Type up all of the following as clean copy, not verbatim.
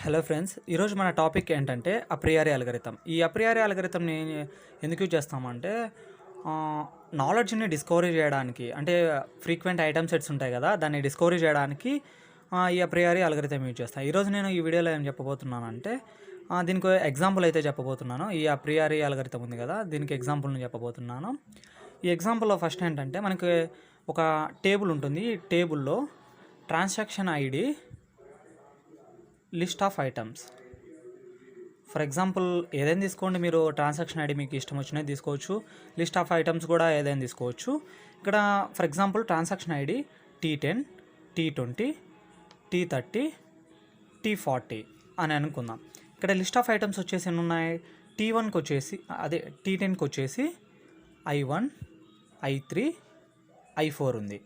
Hello friends, ఈరోజు మన topic ఏంటంటే అప్రియారీ అల్గరిథం. ఈ అప్రియారీ అల్గరిథంని ఎందుకు యూజ్ చేస్తామంటే నాలెడ్జ్ని డిస్కవరీ చేయడానికి, అంటే ఫ్రీక్వెంట్ ఐటమ్ సెట్స్ ఉంటాయి కదా, దాన్ని డిస్కవరీ చేయడానికి ఈ అప్రియారీ అల్గరిథం యూజ్ చేస్తాను. ఈరోజు నేను ఈ వీడియోలో ఏం చెప్పబోతున్నానంటే దీనికి ఎగ్జాంపుల్ అయితే చెప్పబోతున్నాను. ఈ అప్రియారీ అల్గరిథం ఉంది కదా, దీనికి ఎగ్జాంపుల్ని చెప్పబోతున్నాను. ఈ ఎగ్జాంపుల్లో ఫస్ట్ ఏంటంటే మనకి ఒక టేబుల్ ఉంటుంది. ఈ టేబుల్లో transaction ID, list of items. For example ఏదైనా తీసుకోండి, మీరు ట్రాన్సాక్షన్ ఐడి మీకు ఇష్టం వచ్చినది తీసుకోవచ్చు, లిస్ట్ ఆఫ్ ఐటమ్స్ కూడా ఏదైనా తీసుకోవచ్చు. ఇక్కడ for example transaction ID T10, T20, T30, T40 అని అనుకుందాం. ఇక్కడ లిస్ట్ ఆఫ్ ఐటమ్స్ వచ్చేసి ఎన్ని ఉన్నాయి? T1కి వచ్చేసి T10కి వచ్చేసి I1, I3, I4 ఉంది.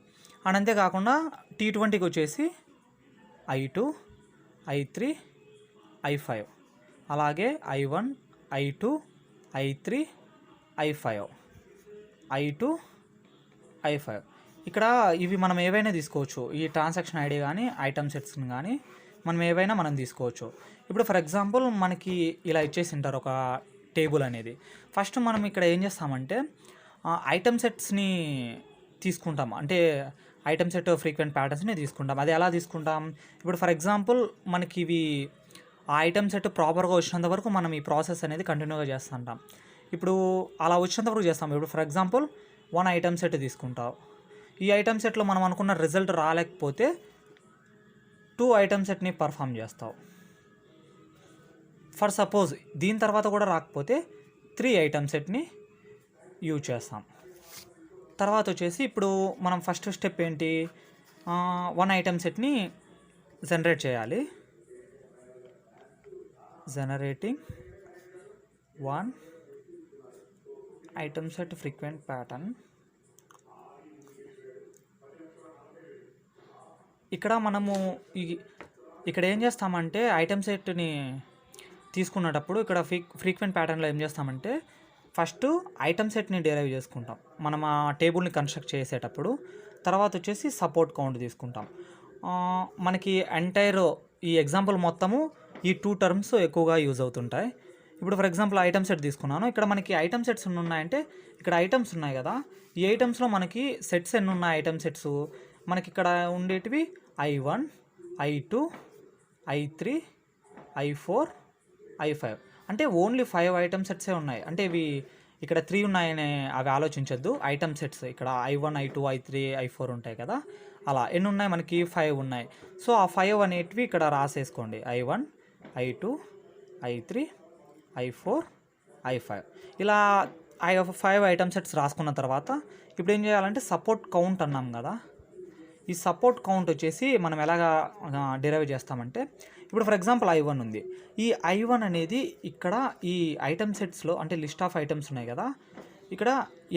అండ్ అంతేకాకుండా T20కి వచ్చేసి I2, I3, I5, అలాగే I1, I2, I3, I5, I2, I5. ఇక్కడ ఇవి మనం ఏవైనా తీసుకోవచ్చు. ఈ ట్రాన్సాక్షన్ ఐడి కానీ ఐటమ్ సెట్స్ని కానీ మనం తీసుకోవచ్చు. ఇప్పుడు ఫర్ ఎగ్జాంపుల్ మనకి ఇలా ఇచ్చేసి ఉంటారు ఒక టేబుల్ అనేది. ఫస్ట్ మనం ఇక్కడ ఏం చేస్తామంటే ఐటమ్ సెట్స్ని తీసుకుంటాం, అంటే ఐటమ్ సెట్ ఫ్రీక్వెంట్ ప్యాటర్న్స్ని తీసుకుంటాం. అది ఎలా తీసుకుంటాం? ఇప్పుడు ఫర్ ఎగ్జాంపుల్ మనకి ఇవి ఆ ఐటమ్ సెట్ ప్రాపర్గా వచ్చినంత వరకు మనం ఈ ప్రాసెస్ అనేది కంటిన్యూగా చేస్తుంటాం. ఇప్పుడు అలా వచ్చినంత వరకు చేస్తాం. ఇప్పుడు ఫర్ ఎగ్జాంపుల్ 1 ఐటమ్ సెట్ తీసుకుంటావు. ఈ ఐటమ్ సెట్లో మనం అనుకున్న రిజల్ట్ రాలేకపోతే 2 ఐటమ్ సెట్ని పర్ఫామ్ చేస్తావు. ఫర్ సపోజ్ దీని తర్వాత కూడా రాకపోతే 3 ఐటమ్ సెట్ని యూజ్ చేస్తాం. తర్వాత వచ్చేసి ఇప్పుడు మనం ఫస్ట్ స్టెప్ ఏంటి? 1 ఐటమ్ సెట్ని జనరేట్ చేయాలి. Generating 1 item set frequent pattern. ఇక్కడ మనము ఇక్కడ ఏం చేస్తామంటే ఐటమ్ సెట్ని తీసుకున్నప్పుడు ఇక్కడ ఫ్రీక్వెంట్ ప్యాటర్న్లో ఏం చేస్తామంటే ఫస్ట్ ఐటమ్ సెట్ని డిరైవ్ చేసుకుంటాం మనం ఆ టేబుల్ని కన్స్ట్రక్ట్ చేసేటప్పుడు. తర్వాత వచ్చేసి సపోర్ట్ కౌంట్ తీసుకుంటాం. మనకి ఎంటైర్ ఈ ఎగ్జాంపుల్ మొత్తము ఈ 2 టర్మ్స్ ఎక్కువగా యూజ్ అవుతుంటాయి. ఇప్పుడు ఫర్ ఎగ్జాంపుల్ ఐటమ్ సెట్ తీసుకున్నాను. ఇక్కడ మనకి ఐటమ్ సెట్స్ ఎన్ని ఉన్నాయంటే ఇక్కడ ఐటమ్స్ ఉన్నాయి కదా, ఈ ఐటమ్స్లో మనకి సెట్స్ ఎన్ని ఉన్నాయి? ఐటమ్ సెట్స్ మనకి ఇక్కడ ఉండేటివి I1, I2, I3, I4, I5. అంటే ఓన్లీ 5 ఐటమ్ సెట్సే ఉన్నాయి. అంటే ఇవి ఇక్కడ 3 ఉన్నాయని అవి ఆలోచించద్దు. ఐటమ్ సెట్స్ ఇక్కడ I1, I2, I3, I4 ఉంటాయి కదా, అలా ఎన్ని ఉన్నాయి? మనకి 5 ఉన్నాయి. సో ఆ 5 అనేటివి ఇక్కడ రాసేసుకోండి. I1, I2, I3, I4, I5. ఇలా 5 ఐటమ్ సెట్స్ రాసుకున్న తర్వాత ఇప్పుడు ఏం చేయాలంటే సపోర్ట్ కౌంట్ అన్నాం కదా, ఈ సపోర్ట్ కౌంట్ వచ్చేసి మనం ఎలాగా డిరైవ్ చేస్తామంటే ఇప్పుడు ఫర్ ఎగ్జాంపుల్ I1 ఉంది. ఈ I1 అనేది ఇక్కడ ఈ ఐటమ్ సెట్స్లో, అంటే లిస్ట్ ఆఫ్ ఐటమ్స్ ఉన్నాయి కదా, ఇక్కడ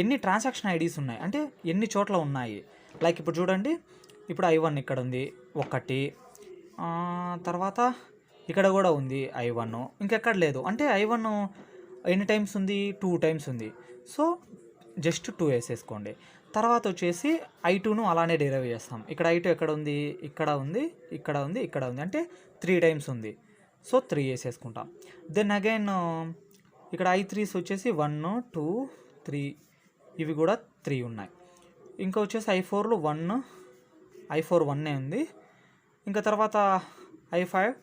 ఎన్ని ట్రాన్సాక్షన్ ఐడీస్ ఉన్నాయి అంటే ఎన్ని చోట్ల ఉన్నాయి. లైక్ ఇప్పుడు చూడండి, ఇప్పుడు I1 ఇక్కడ ఉంది 1, తర్వాత ఇక్కడ కూడా ఉంది I1, ఇంకెక్కడ లేదు. అంటే I1 ఎన్ని టైమ్స్ ఉంది? 2 టైమ్స్ ఉంది. సో జస్ట్ 2 వేసేసుకోండి. తర్వాత వచ్చేసి I2ను అలానే డిరైవ్ చేస్తాం. ఇక్కడ I2 ఎక్కడ ఉంది? ఇక్కడ ఉంది, ఇక్కడ ఉంది, ఇక్కడ ఉంది. అంటే 3 టైమ్స్ ఉంది. సో 3 వేసేసుకుంటాం. దెన్ అగైన్ ఇక్కడ I3s వచ్చేసి 1, 2, 3, ఇవి కూడా 3 ఉన్నాయి. ఇంకా వచ్చేసి I4లో 1, I4 1 ఉంది. ఇంకా తర్వాత I5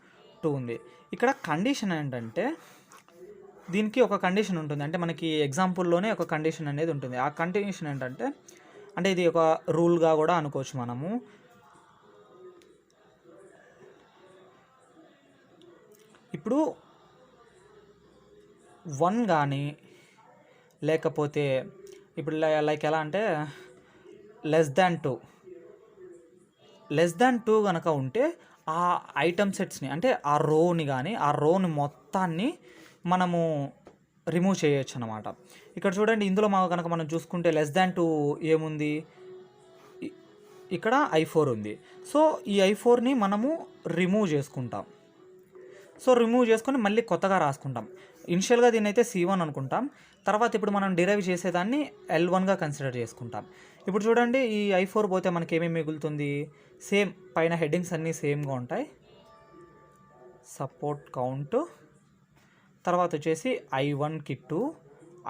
2 ఉంది. ఇక్కడ కండిషన్ ఏంటంటే దీనికి ఒక కండిషన్ ఉంటుంది. అంటే మనకి ఎగ్జాంపుల్లోనే ఒక కండిషన్ అనేది ఉంటుంది. ఆ కండిషన్ ఏంటంటే, అంటే ఇది ఒక రూల్గా కూడా అనుకోవచ్చు మనము. ఇప్పుడు 1 కానీ లేకపోతే ఇప్పుడు లైక్ ఎలా అంటే లెస్ దాన్ 2 కనుక ఉంటే ఆ ఐటమ్ సెట్స్ని, అంటే ఆ రోని కానీ ఆ రోని మొత్తాన్ని మనము రిమూవ్ చేయొచ్చు అన్నమాట. ఇక్కడ చూడండి, ఇందులో కనుక మనం చూసుకుంటే లెస్ దాన్ 2 ఏముంది? ఇక్కడ I4 ఉంది. సో ఈ I4ని మనము రిమూవ్ చేసుకుంటాం. సో రిమూవ్ చేసుకొని మళ్ళీ కొత్తగా రాసుకుంటాం. ఇనిషియల్గా దీన్ని అయితే C1 అనుకుంటాం. తర్వాత ఇప్పుడు మనం డిరైవ్ చేసేదాన్ని L1గా కన్సిడర్ చేసుకుంటాం. ఇప్పుడు చూడండి, ఈ I4 పోతే మనకి ఏమేమి మిగులుతుంది? సేమ్ పైన హెడ్డింగ్స్ అన్నీ సేమ్గా ఉంటాయి. సపోర్ట్ కౌంట్, తర్వాత వచ్చేసి I1కి 2,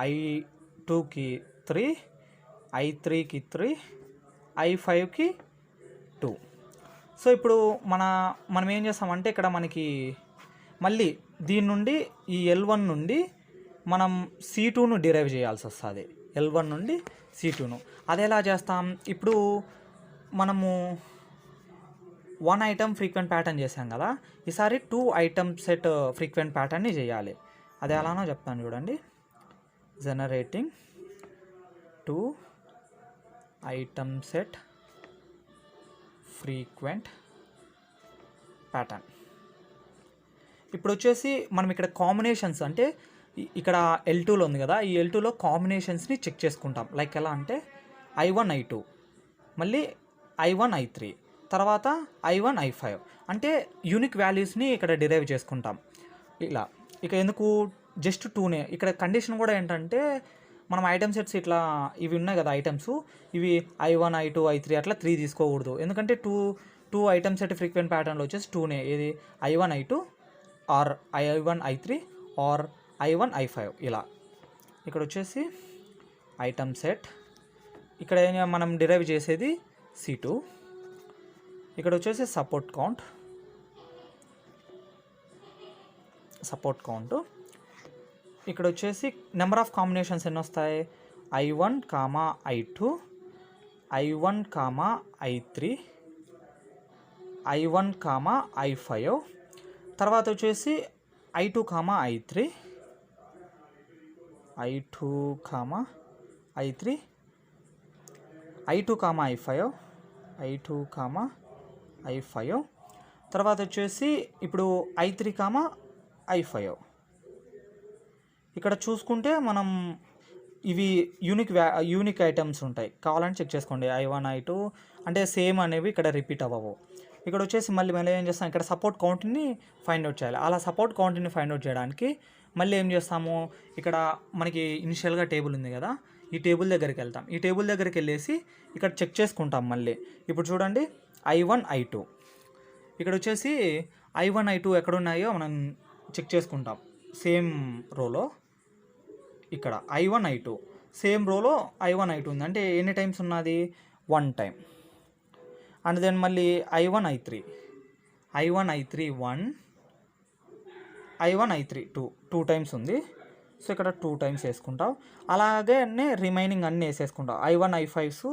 I2కి 3, I3కి 3, I5కి 2. సో ఇప్పుడు మనం ఏం చేస్తామంటే ఇక్కడ మనకి మళ్ళీ దీని నుండి ఈ L1 నుండి మనం C2ను డిరైవ్ చేయాల్సి వస్తుంది. L1 నుండి C2ను అది ఎలా చేస్తాం? ఇప్పుడు మనము 1 ఐటమ్ ఫ్రీక్వెంట్ ప్యాటర్న్ చేసాం కదా, ఈసారి 2 ఐటమ్ సెట్ ఫ్రీక్వెంట్ ప్యాటర్న్ని చేయాలి. అది ఎలానో చెప్తాను చూడండి. Generating 2 item set frequent pattern. ఇప్పుడు వచ్చేసి మనం ఇక్కడ కాంబినేషన్స్ అంటే ఇక్కడ L2లో ఉంది కదా, ఈ L2లో కాంబినేషన్స్ని చెక్ చేసుకుంటాం. లైక్ ఎలా అంటే I1 I2, మళ్ళీ I1 I3, తర్వాత I1 I5 అంటే యూనిక్ వాల్యూస్ని ఇక్కడ డిరైవ్ చేసుకుంటాం. ఇలా ఇక ఎందుకు జస్ట్ 2నే. ఇక్కడ కండిషన్ కూడా ఏంటంటే మనం ఐటమ్ సెట్స్ ఇట్లా ఇవి ఉన్నాయి కదా ఐటమ్స్, ఇవి I1 I2 I3 అట్లా 3 తీసుకోకూడదు. ఎందుకంటే టూ ఐటమ్ సెట్ ఫ్రీక్వెంట్ ప్యాటర్న్లో వచ్చేసి 2నే. ఇది I1 I2 are I1 I3 are I1 I5 ఇలా. ఇక్కడ వచ్చేసి ఐటమ్ సెట్, ఇక్కడ మనం డిరైవ్ చేసేది C2. ఇక్కడ వచ్చేసి సపోర్ట్ కౌంట్. ఇక్కడ వచ్చేసి నెంబర్ ఆఫ్ కాంబినేషన్స్ ఎన్ని వస్తాయి? I1, I2, I1, I3, I1, I5, తర్వాత వచ్చేసి I2, I3, I2, I3, I2, I5, I2, I5, తర్వాత వచ్చేసి ఇప్పుడు I3, I5. ఇక్కడ చూసుకుంటే మనం ఇవి యూనిక్ ఐటమ్స్ ఉంటాయి, కావాలంటే చెక్ చేసుకోండి. I1 I2 అంటే సేమ్ అనేవి ఇక్కడ రిపీట్ అవ్వవు. ఇక్కడ వచ్చేసి మళ్ళీ ఏం చేస్తాం, ఇక్కడ సపోర్ట్ కౌంట్ని ఫైండ్ అవుట్ చేయాలి. అలా సపోర్ట్ కౌంట్ని ఫైండ్ అవుట్ చేయడానికి మళ్ళీ ఏం చేస్తాము, ఇక్కడ మనకి ఇనిషియల్గా టేబుల్ ఉంది కదా, ఈ టేబుల్ దగ్గరికి వెళ్తాం. ఈ టేబుల్ దగ్గరికి వెళ్ళేసి ఇక్కడ చెక్ చేసుకుంటాం మళ్ళీ. ఇప్పుడు చూడండి I1 I2, ఇక్కడ వచ్చేసి I1 I2 ఎక్కడున్నాయో మనం చెక్ చేసుకుంటాం. సేమ్ రోలో ఇక్కడ I1 I2 సేమ్ రోలో I1 I2 ఉంది అంటే ఎన్ని టైమ్స్ ఉన్నది? 1 టైం. అండ్ దెన్ మళ్ళీ I1 I3 1, I1 I3 2 times ఉంది. సో ఇక్కడ 2 టైమ్స్ వేసుకుంటాం. అలాగే రిమైనింగ్ అన్నీ వేసేసుకుంటాం. I1 I5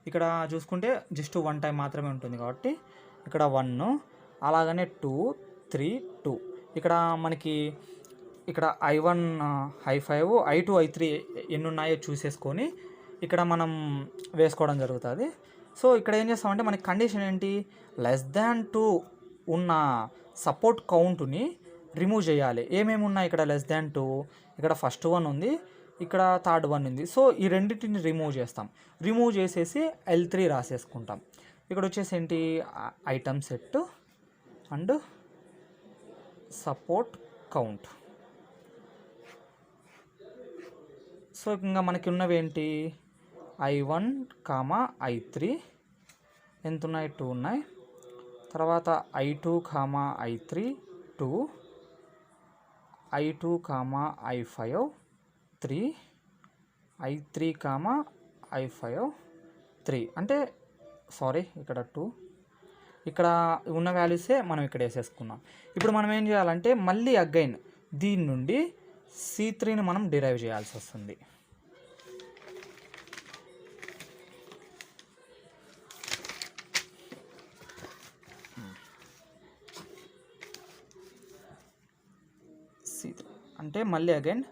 ఇక్కడ చూసుకుంటే జస్ట్ 1 టైం మాత్రమే ఉంటుంది కాబట్టి ఇక్కడ 1, అలాగనే 2, 3, 2. ఇక్కడ మనకి ఇక్కడ I1 I5 I2 I3 ఎన్ని ఉన్నాయో చూసేసుకొని ఇక్కడ మనం వేసుకోవడం జరుగుతుంది. సో ఇక్కడ ఏం చేస్తామంటే మనకి కండిషన్ ఏంటి, <2 ఉన్న సపోర్ట్ కౌంట్ని రిమూవ్ చేయాలి. ఏమేమి ఉన్నాయి ఇక్కడ <2? ఇక్కడ ఫస్ట్ 1 ఉంది, ఇక్కడ థర్డ్ 1 ఉంది. సో ఈ రెండింటిని రిమూవ్ చేస్తాం. రిమూవ్ చేసేసి L3 రాసేసుకుంటాం. ఇక్కడ వచ్చేసి ఏంటి, item set and support count. So ఇంకా మనకి ఉన్నవి ఏంటి, I1, I3 ఎంత ఉన్నాయి? 2 ఉన్నాయి. తర్వాత I2, I3 2, I2, I5 3, I3, I5 3 అంటే సారీ ఇక్కడ 2, ఇక్కడ ఉన్న వాల్యూసే మనం ఇక్కడ వేసేసుకున్నాం. ఇప్పుడు మనం ఏం చేయాలంటే మళ్ళీ అగైన్ దీని నుండి C3ని మనం డిరైవ్ చేయాల్సి వస్తుంది. C3 అంటే మళ్ళీ again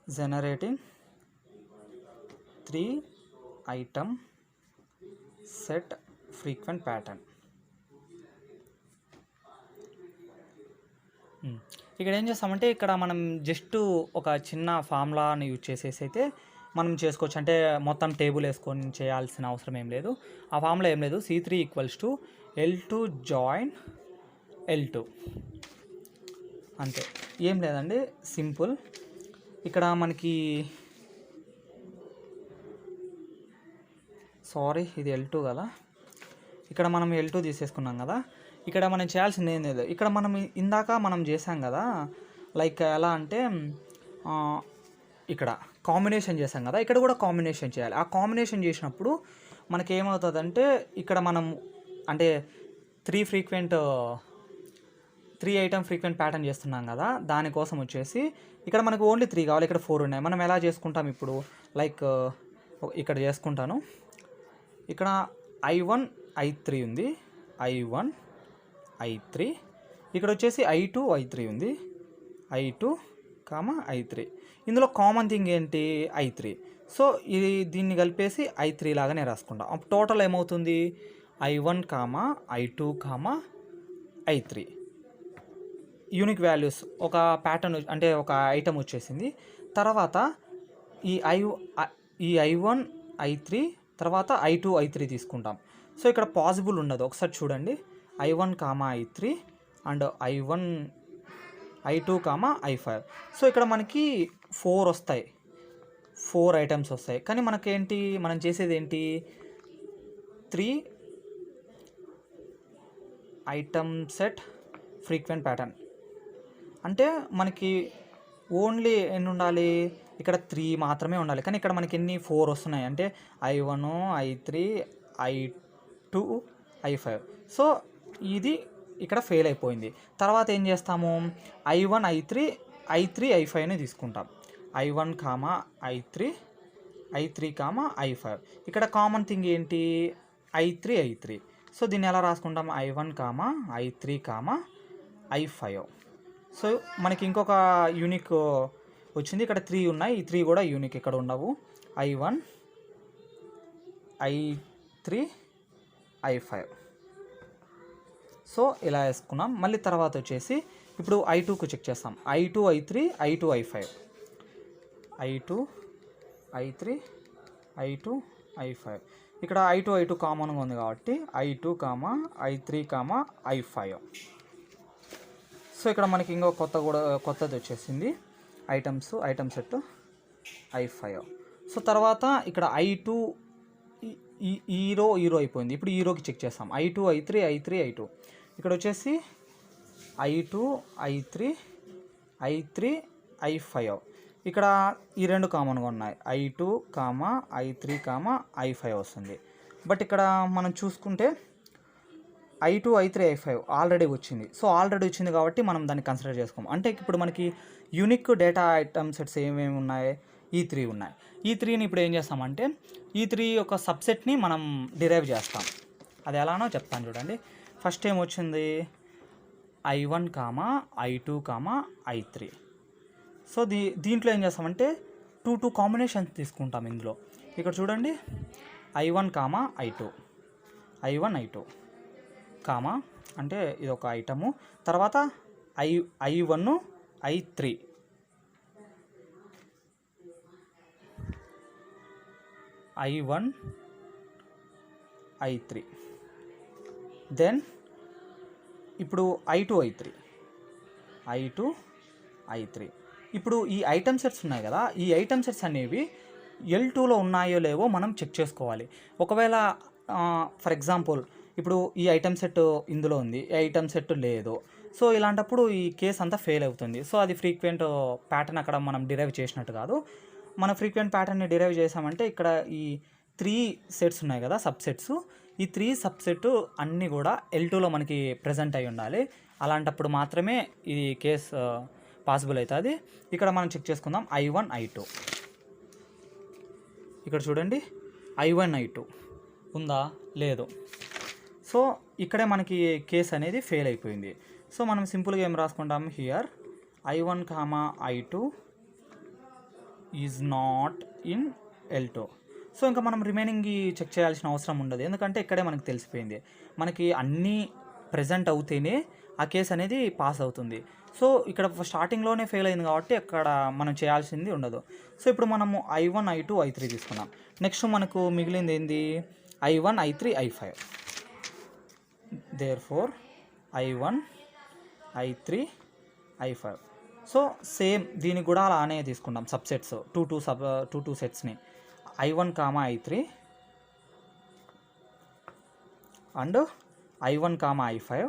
generating 3 item set frequent pattern. ఇక్కడ ఏం చేస్తామంటే ఇక్కడ మనం జస్ట్ ఒక చిన్న ఫార్ములాని యూజ్ చేసేసి అయితే మనం చేసుకోవచ్చు. అంటే మొత్తం టేబుల్ వేసుకొని చేయాల్సిన అవసరం ఏం లేదు. ఆ ఫార్ములా ఏం లేదు, C3 = L2 జాయిన్ L2 అంతే, ఏం లేదండి, సింపుల్. ఇక్కడ మనకి సారీ ఇది L2 కదా, ఇక్కడ మనం L2 తీసేసుకున్నాం కదా. ఇక్కడ మనం చేయాల్సింది ఏం లేదు. ఇక్కడ మనం ఇందాక మనం చేసాం కదా, లైక్ ఎలా అంటే ఇక్కడ కాంబినేషన్ చేసాం కదా, ఇక్కడ కూడా కాంబినేషన్ చేయాలి. ఆ కాంబినేషన్ చేసినప్పుడు మనకి ఏమవుతుందంటే ఇక్కడ మనం అంటే 3 ఐటమ్ ఫ్రీక్వెంట్ ప్యాటర్న్ చేస్తున్నాం కదా, దానికోసం వచ్చేసి ఇక్కడ మనకు ఓన్లీ 3 కావాలి, ఇక్కడ 4 ఉన్నాయి. మనం ఎలా చేసుకుంటాం ఇప్పుడు, లైక్ ఇక్కడ చేసుకుంటాను. ఇక్కడ I1 I3 ఉంది, I1 I3. ఇక్కడ వచ్చేసి I2 I3 ఉంది, I2 I3. ఇందులో కామన్ థింగ్ ఏంటి, I3. సో ఇది దీన్ని కలిపేసి I3 లాగానే రాసుకుంటాం. అప్పుడు టోటల్ ఏమవుతుంది, I1 I2 I3 unique values ఒక ప్యాటర్న్ అంటే ఒక ఐటమ్ వచ్చేసింది. తర్వాత ఈ I1 I3 తర్వాత I2 I3 తీసుకుంటాం. సో ఇక్కడ పాసిబుల్ ఉండదు, ఒకసారి చూడండి. I1 I3 and I2 I5. So ఇక్కడ మనకి 4 వస్తాయి, 4 ఐటమ్స్ వస్తాయి. కానీ మనకేంటి, మనం చేసేది ఏంటి, 3 ఐటమ్ సెట్ ఫ్రీక్వెంట్ ప్యాటర్న్ అంటే మనకి ఓన్లీ ఎన్ని ఉండాలి, ఇక్కడ 3 మాత్రమే ఉండాలి. కానీ ఇక్కడ మనకి ఎన్ని 4 వస్తున్నాయి అంటే I1 I3 I2 I5. So ఇది ఇక్కడ ఫెయిల్ అయిపోయింది. తర్వాత ఏం చేస్తాము, I1 I3 I5ని తీసుకుంటాం. I1 I3 I5. ఇక్కడ కామన్ థింగ్ ఏంటి, I3. సో దీన్ని ఎలా రాసుకుంటాం, I1 I3 I5. సో మనకి ఇంకొక యూనిక్ వచ్చింది, ఇక్కడ 3 ఉన్నాయి, ఈ 3 కూడా యూనిక్ ఇక్కడ ఉండవు. I1 I3 I5. సో ఇలా వేసుకున్నాం. మళ్ళీ తర్వాత వచ్చేసి ఇప్పుడు I2కు చెక్ చేస్తాం. I2 I3 I2 I5. I2 I3 I2 I5. ఇక్కడ I2 కామన్గా ఉంది కాబట్టి I2 I3 I5. సో ఇక్కడ మనకి ఇంకో కొత్తది వచ్చేసింది, ఐటమ్ సెట్ I5. సో తర్వాత ఇక్కడ I2 ఈ రో అయిపోయింది. ఇప్పుడు ఈ రోకి చెక్ చేస్తాం. I2 I3 I2. ఇక్కడ వచ్చేసి I2 I3 I5. ఇక్కడ ఈ 2 కామన్గా ఉన్నాయి, I2 I3 I5 వస్తుంది. బట్ ఇక్కడ మనం చూసుకుంటే I2 I3 I5 ఆల్రెడీ వచ్చింది. సో ఆల్రెడీ వచ్చింది కాబట్టి మనం దాన్ని కన్సిడర్ చేసుకోము. అంటే ఇప్పుడు మనకి యూనిక్ డేటా ఐటమ్ సెట్స్ ఏమేమి ఉన్నాయి, ఈ 3 ఉన్నాయి. ఈ 3ని ఇప్పుడు ఏం చేస్తామంటే ఈ 3 యొక్క సబ్సెట్ని మనం డిరైవ్ చేస్తాం. అది ఎలానో చెప్తాను చూడండి. ఫస్ట్ ఏం వచ్చింది, I1 I2 I3. సో దీంట్లో ఏం చేస్తామంటే 2 కాంబినేషన్స్ తీసుకుంటాం ఇందులో. ఇక్కడ చూడండి, I1 I2 అంటే ఇది ఒక ఐటము. తర్వాత I1 I3. I1 I3. Then ఇప్పుడు I2 I3. ఇప్పుడు ఈ ఐటమ్ సెట్స్ ఉన్నాయి కదా, ఈ ఐటమ్ సెట్స్ అనేవి L2లో ఉన్నాయో లేవో మనం చెక్ చేసుకోవాలి. ఒకవేళ ఫర్ ఎగ్జాంపుల్ ఇప్పుడు ఈ ఐటమ్ సెట్ ఇందులో ఉంది, ఈ ఐటమ్ సెట్ లేదు. సో ఇలాంటప్పుడు ఈ కేస్ అంతా ఫెయిల్ అవుతుంది. సో అది ఫ్రీక్వెంట్ ప్యాటర్న్ అక్కడ మనం డిరైవ్ చేసినట్టు కాదు. మన ఫ్రీక్వెంట్ ప్యాటర్న్ని డిరైవ్ చేసామంటే ఇక్కడ ఈ 3 సెట్స్ ఉన్నాయి కదా, సబ్సెట్స్. ఈ 3 సబ్సెట్ అన్నీ కూడా L2లో మనకి ప్రజెంట్ అయి ఉండాలి. అలాంటప్పుడు మాత్రమే ఈ కేస్ పాసిబుల్ అవుతుంది. ఇక్కడ మనం చెక్ చేసుకుందాం. I1 I2. ఇక్కడ చూడండి, I1 I2 ఉందా, లేదు. సో ఇక్కడే మనకి కేస్ అనేది ఫెయిల్ అయిపోయింది. సో మనం సింపుల్గా ఏం రాసుకుంటాం, here I1 I2 is not in L2. So ఇంకా మనం రిమైనింగ్ చెక్ చేయాల్సిన అవసరం ఉండదు, ఎందుకంటే ఇక్కడే మనకు తెలిసిపోయింది. మనకి అన్నీ ప్రజెంట్ అవుతేనే ఆ కేసు అనేది పాస్ అవుతుంది. సో ఇక్కడ స్టార్టింగ్లోనే ఫెయిల్ అయింది కాబట్టి అక్కడ మనం చేయాల్సింది ఉండదు. సో ఇప్పుడు మనము I1 I2 I3 తీసుకున్నాం. నెక్స్ట్ మనకు మిగిలింది ఏంది, I1 I3 I5. Therefore I1 I3 I5. So same దీనికి కూడా అలానే తీసుకుంటాం, subsets 2 సెట్స్ని. I1 I3 and I1 I5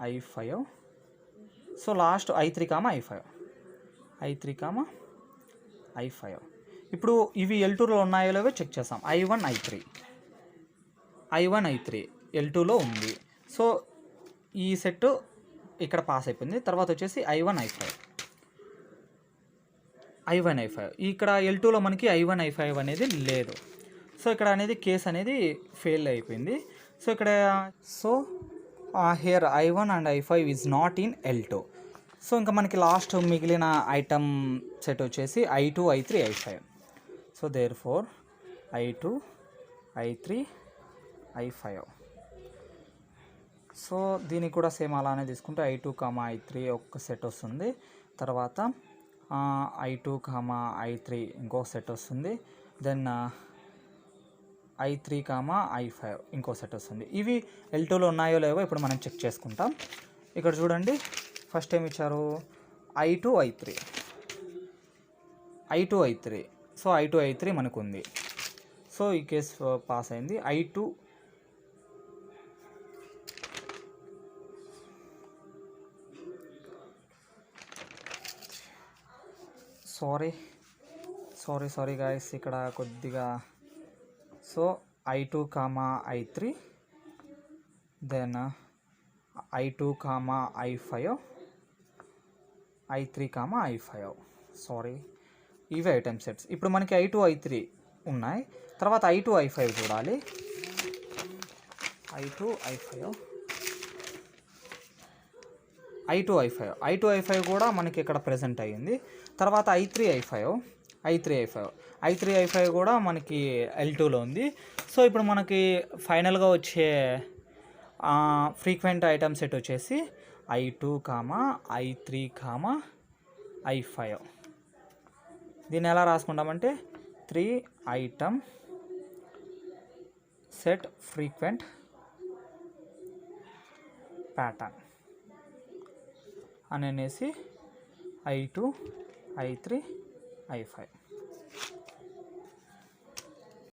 I5. So last I3 comma I5, I3 comma I5. ఇప్పుడు ఇవి L2లో ఉన్నాయో లేవో చెక్ చేస్తాం. I1 I3 L2లో ఉంది. సో ఈ సెట్ ఇక్కడ పాస్ అయిపోయింది. తర్వాత వచ్చేసి I1 I5 ఇక్కడ L2లో మనకి I1 I5 అనేది లేదు. సో ఇక్కడ అనేది కేస్ అనేది ఫెయిల్ అయిపోయింది. సో ఇక్కడ here I1 and I5 is not in L2. So ఇంకా మనకి లాస్ట్ మిగిలిన ఐటమ్ సెట్ వచ్చేసి I2 I3 I5. So there four I2 I3 I5. So దీనికి కూడా సేమ్ అలానే తీసుకుంటే I2 I3 ఒక సెట్ వస్తుంది. తర్వాత I2 I3 ఇంకో సెట్ వస్తుంది. దెన్ I3 I5 ఇంకో సెట్ వస్తుంది. ఇవి L2లో ఉన్నాయో లేవో ఇప్పుడు మనం చెక్ చేసుకుంటాం. ఇక్కడ చూడండి, ఫస్ట్ ఏమి ఇచ్చారు, I2 I3. So I2 I3 మనకు ఉంది. సో ఈ కేసు పాస్ అయింది. I2 సారీ గాయస్, ఇక్కడ కొద్దిగా. So I2 I3, then I2 I5, I3 I5. Sorry, ఇవి ఐటమ్ సెట్స్. ఇప్పుడు మనకి I2 I3 ఉన్నాయి. తర్వాత I2 I5 చూడాలి. I2 I5 కూడా మనకి ఇక్కడ ప్రెజెంట్ అయ్యింది. తర్వాత I3 I5 కూడా మనకి L2లో ఉంది. సో ఇప్పుడు మనకి ఫైనల్గా వచ్చే ఫ్రీక్వెంట్ ఐటమ్ సెట్ వచ్చేసి I2 I3 I5. దీన్ని ఎలా రాసుకుంటామంటే 3 ఐటమ్ సెట్ ఫ్రీక్వెంట్ ప్యాటర్న్ అనేసి I2 I3 I5.